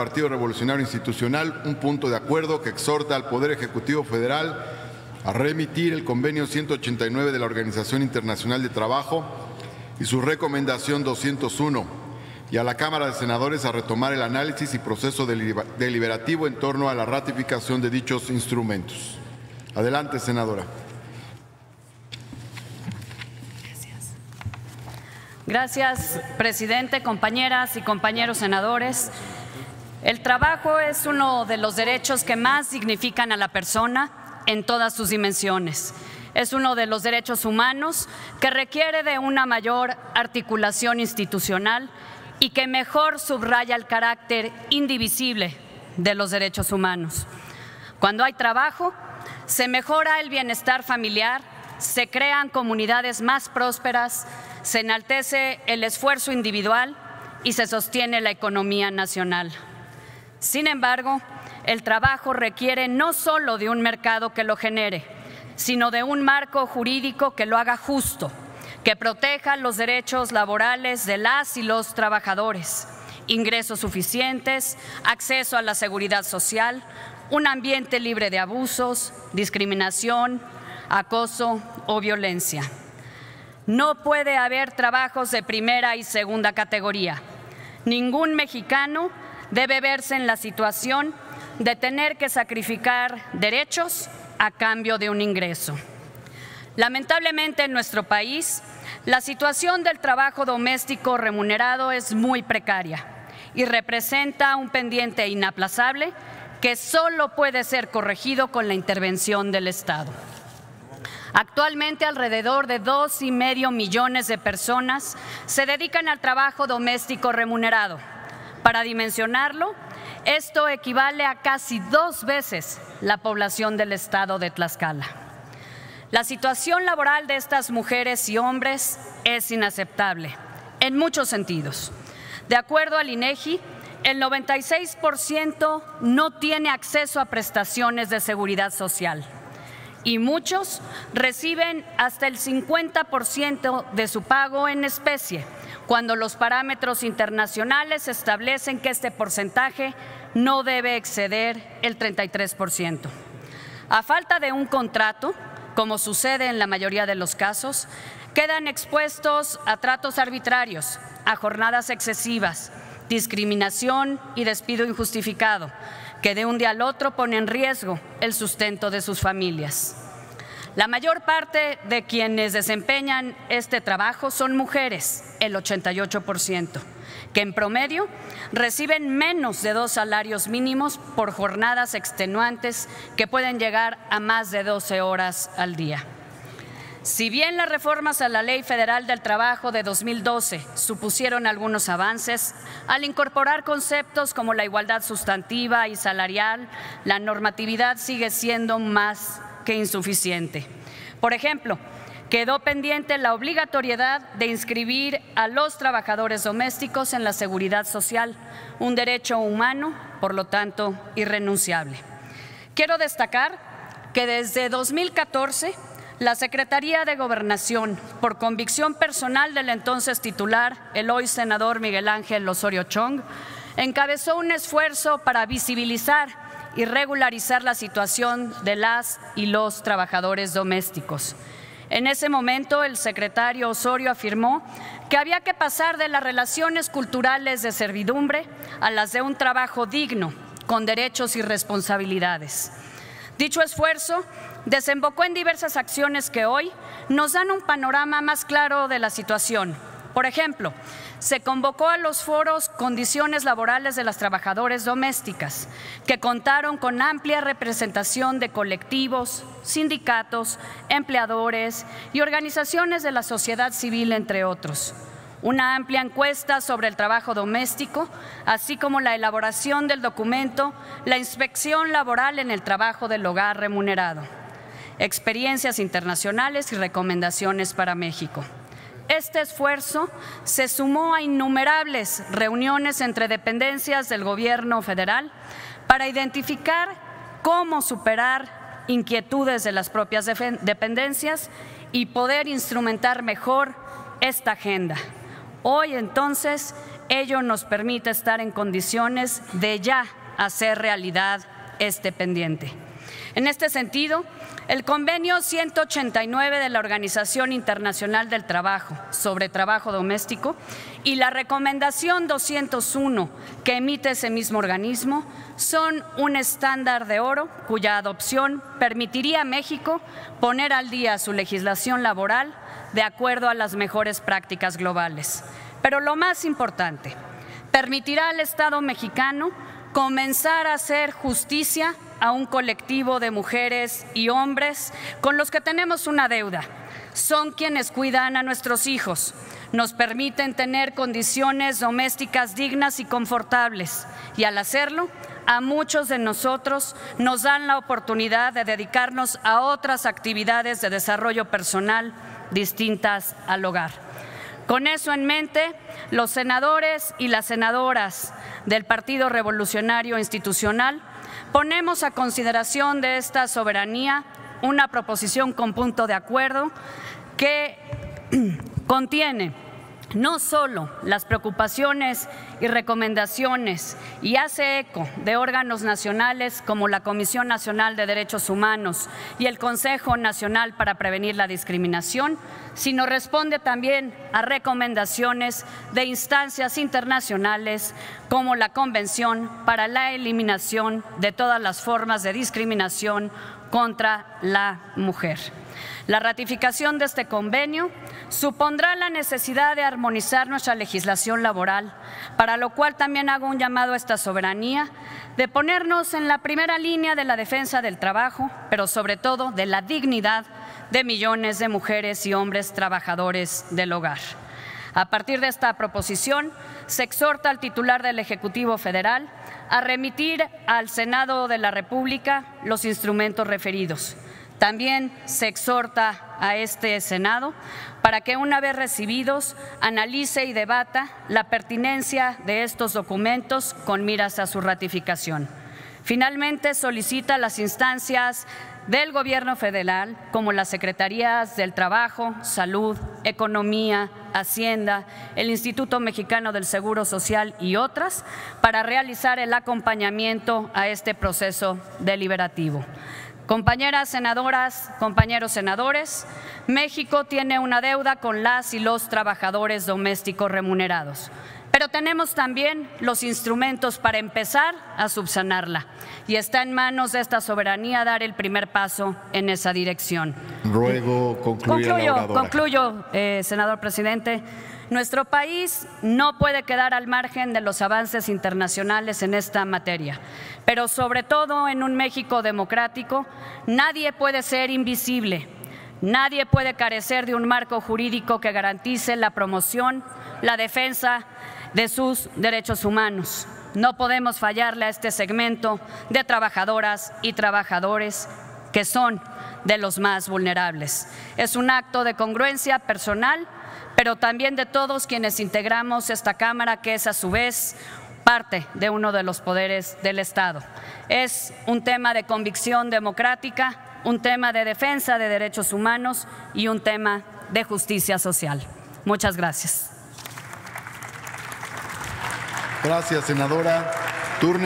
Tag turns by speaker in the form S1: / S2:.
S1: Partido Revolucionario Institucional un punto de acuerdo que exhorta al Poder Ejecutivo Federal a remitir el convenio 189 de la Organización Internacional de Trabajo y su recomendación 201, y a la Cámara de Senadores a retomar el análisis y proceso deliberativo en torno a la ratificación de dichos instrumentos. Adelante, senadora.
S2: Gracias, presidente, compañeras y compañeros senadores. El trabajo es uno de los derechos que más dignifican a la persona en todas sus dimensiones. Es uno de los derechos humanos que requiere de una mayor articulación institucional y que mejor subraya el carácter indivisible de los derechos humanos. Cuando hay trabajo, se mejora el bienestar familiar, se crean comunidades más prósperas, se enaltece el esfuerzo individual y se sostiene la economía nacional. Sin embargo, el trabajo requiere no solo de un mercado que lo genere, sino de un marco jurídico que lo haga justo, que proteja los derechos laborales de las y los trabajadores, ingresos suficientes, acceso a la seguridad social, un ambiente libre de abusos, discriminación, acoso o violencia. No puede haber trabajos de primera y segunda categoría. Ningún mexicano debe verse en la situación de tener que sacrificar derechos a cambio de un ingreso. Lamentablemente, en nuestro país, la situación del trabajo doméstico remunerado es muy precaria y representa un pendiente inaplazable que solo puede ser corregido con la intervención del Estado. Actualmente, alrededor de 2,5 millones de personas se dedican al trabajo doméstico remunerado. Para dimensionarlo, esto equivale a casi 2 veces la población del estado de Tlaxcala. La situación laboral de estas mujeres y hombres es inaceptable en muchos sentidos. De acuerdo al INEGI, el 96% no tiene acceso a prestaciones de seguridad social y muchos reciben hasta el 50% de su pago en especie, cuando los parámetros internacionales establecen que este porcentaje no debe exceder el 33%. A falta de un contrato, como sucede en la mayoría de los casos, quedan expuestos a tratos arbitrarios, a jornadas excesivas, discriminación y despido injustificado, que de un día al otro pone en riesgo el sustento de sus familias. La mayor parte de quienes desempeñan este trabajo son mujeres, el 88%, que en promedio reciben menos de 2 salarios mínimos por jornadas extenuantes que pueden llegar a más de 12 horas al día. Si bien las reformas a la Ley Federal del Trabajo de 2012 supusieron algunos avances, al incorporar conceptos como la igualdad sustantiva y salarial, la normatividad sigue siendo más que insuficiente. Por ejemplo, quedó pendiente la obligatoriedad de inscribir a los trabajadores domésticos en la seguridad social, un derecho humano, por lo tanto, irrenunciable. Quiero destacar que desde 2014, la Secretaría de Gobernación, por convicción personal del entonces titular, el hoy senador Miguel Ángel Osorio Chong, encabezó un esfuerzo para visibilizar y regularizar la situación de las y los trabajadores domésticos. En ese momento, el secretario Osorio afirmó que había que pasar de las relaciones culturales de servidumbre a las de un trabajo digno, con derechos y responsabilidades. Dicho esfuerzo desembocó en diversas acciones que hoy nos dan un panorama más claro de la situación. Por ejemplo, se convocó a los foros Condiciones Laborales de las Trabajadoras Domésticas, que contaron con amplia representación de colectivos, sindicatos, empleadores y organizaciones de la sociedad civil, entre otros. Una amplia encuesta sobre el trabajo doméstico, así como la elaboración del documento La inspección laboral en el trabajo del hogar remunerado, experiencias internacionales y recomendaciones para México. Este esfuerzo se sumó a innumerables reuniones entre dependencias del Gobierno federal para identificar cómo superar inquietudes de las propias dependencias y poder instrumentar mejor esta agenda. Hoy, entonces, ello nos permite estar en condiciones de ya hacer realidad este pendiente. En este sentido, el Convenio 189 de la Organización Internacional del Trabajo sobre trabajo doméstico y la Recomendación 201 que emite ese mismo organismo son un estándar de oro cuya adopción permitiría a México poner al día su legislación laboral de acuerdo a las mejores prácticas globales. Pero lo más importante, permitirá al Estado mexicano comenzar a hacer justicia a un colectivo de mujeres y hombres con los que tenemos una deuda. Son quienes cuidan a nuestros hijos, nos permiten tener condiciones domésticas dignas y confortables y al hacerlo, a muchos de nosotros nos dan la oportunidad de dedicarnos a otras actividades de desarrollo personal distintas al hogar. Con eso en mente, los senadores y las senadoras del Partido Revolucionario Institucional ponemos a consideración de esta soberanía una proposición con punto de acuerdo que contiene no solo las preocupaciones y recomendaciones y hace eco de órganos nacionales como la Comisión Nacional de Derechos Humanos y el Consejo Nacional para Prevenir la Discriminación, sino responde también a recomendaciones de instancias internacionales como la Convención para la Eliminación de todas las formas de discriminación contra la mujer. La ratificación de este convenio supondrá la necesidad de armonizar nuestra legislación laboral, para lo cual también hago un llamado a esta soberanía de ponernos en la primera línea de la defensa del trabajo, pero sobre todo de la dignidad de millones de mujeres y hombres trabajadores del hogar. A partir de esta proposición, se exhorta al titular del Ejecutivo Federal a remitir al Senado de la República los instrumentos referidos. También se exhorta a este Senado para que, una vez recibidos, analice y debata la pertinencia de estos documentos con miras a su ratificación. Finalmente, solicita a las instancias del Gobierno federal, como las Secretarías del Trabajo, Salud, Economía, Hacienda, el Instituto Mexicano del Seguro Social y otras, para realizar el acompañamiento a este proceso deliberativo. Compañeras senadoras, compañeros senadores, México tiene una deuda con las y los trabajadores domésticos remunerados, pero tenemos también los instrumentos para empezar a subsanarla y está en manos de esta soberanía dar el primer paso en esa dirección.
S1: Ruego concluir a la oradora.
S2: Concluyo, senador presidente. Nuestro país no puede quedar al margen de los avances internacionales en esta materia, pero sobre todo en un México democrático, nadie puede ser invisible, nadie puede carecer de un marco jurídico que garantice la promoción, la defensa de sus derechos humanos. No podemos fallarle a este segmento de trabajadoras y trabajadores que son de los más vulnerables. Es un acto de congruencia personal, pero también de todos quienes integramos esta Cámara, que es a su vez parte de uno de los poderes del Estado. Es un tema de convicción democrática, un tema de defensa de derechos humanos y un tema de justicia social. Muchas gracias.
S1: Gracias, senadora. Turno.